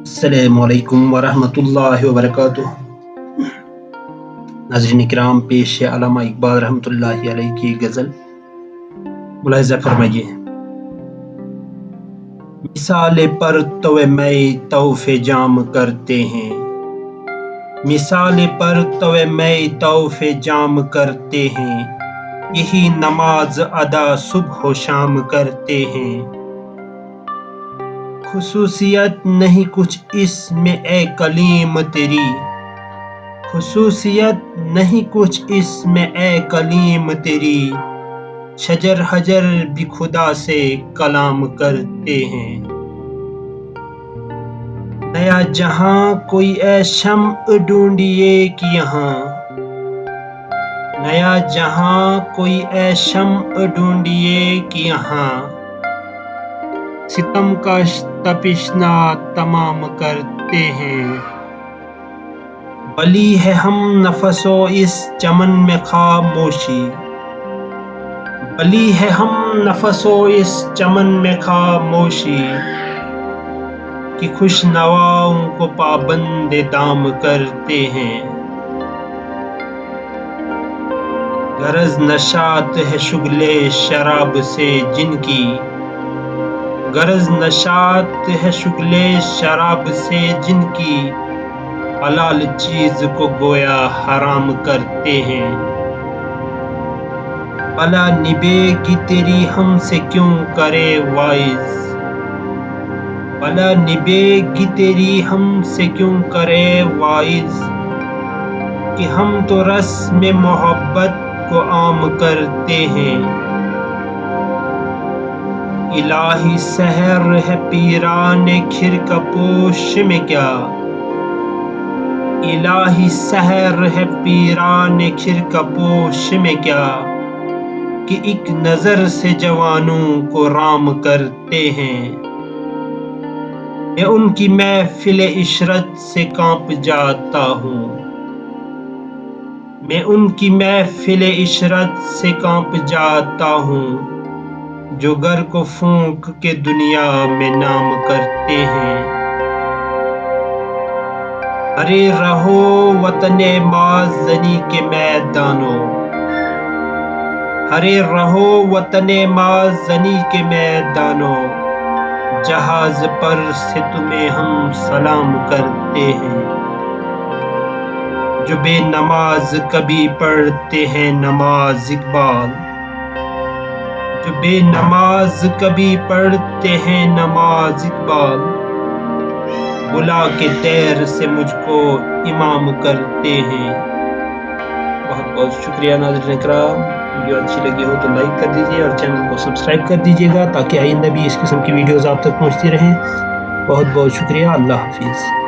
अस्सलामु अलैकुम वरहमतुल्लाहि वबरकातुह। नाज़रीन इकराम, पेश है अल्लामा इकबाल रहमतुल्लाहि अलैह की गज़ल। मुलाहिज़ा फरमाइए। मिसाल पर तवे मैं तौफ़े जाम करते हैं, मिसाल पर तवे मैं तौफ़े जाम करते हैं, यही नमाज अदा सुबह शाम करते हैं। खुसूसियत नहीं कुछ इसमें ए कलीम तेरी, खुसूसियत नहीं कुछ इसमें ए कलीम तेरी, शजर हजर भी खुदा से कलाम करते हैं। नया जहां कोई ए शम्अ ढूंढिए कि यहाँ, नया जहां कोई ए शम्अ ढूंढिए कि यहाँ, सितम का तपिशना तमाम करते हैं। बली है हम नफसो इस चमन में खामोशी, बली है हम नफसो इस चमन में खामोशी, कि खुश नवाओं को पाबंद दाम करते हैं। गरज नशात है शुगले शराब से जिनकी, गरज नशात है शुगले शराब से जिनकी, हलाल चीज को गोया हराम करते हैं। भला निभेगी तेरी हमसे क्यों करे वाइज, भला निभेगी तेरी हमसे क्यों करे वाइज, कि हम तो रस्म मोहब्बत को आम करते हैं। इलाही सहर है पीराने खिरकपोश में क्या, इलाही सहर है पीराने खिरकपोश में क्या, कि एक नजर से जवानों को राम करते हैं। मैं उनकी महफिल इशरत से कांप जाता हूँ, मैं उनकी महफिल इशरत से कांप जाता हूँ, जो घर को फूंक के दुनिया में नाम करते हैं। अरे रहो वतने माज़नी के मैदानों, हरे रहो वतने माज़नी के मैदानों, जहाज पर से तुम्हें हम सलाम करते हैं। जो बेनमाज कभी पढ़ते हैं नमाज इकबाल, जो बेनमाज कभी पढ़ते हैं नमाज इकबाल, बुला के तैर से मुझको इमाम करते हैं। बहुत बहुत शुक्रिया नाज़रीन इकराम। वीडियो अच्छी लगी हो तो लाइक कर दीजिए और चैनल को सब्सक्राइब कर दीजिएगा ताकि आइंदा भी इस किस्म की वीडियोज़ आप तक पहुँचती रहें। बहुत बहुत शुक्रिया। अल्लाह हाफिज़।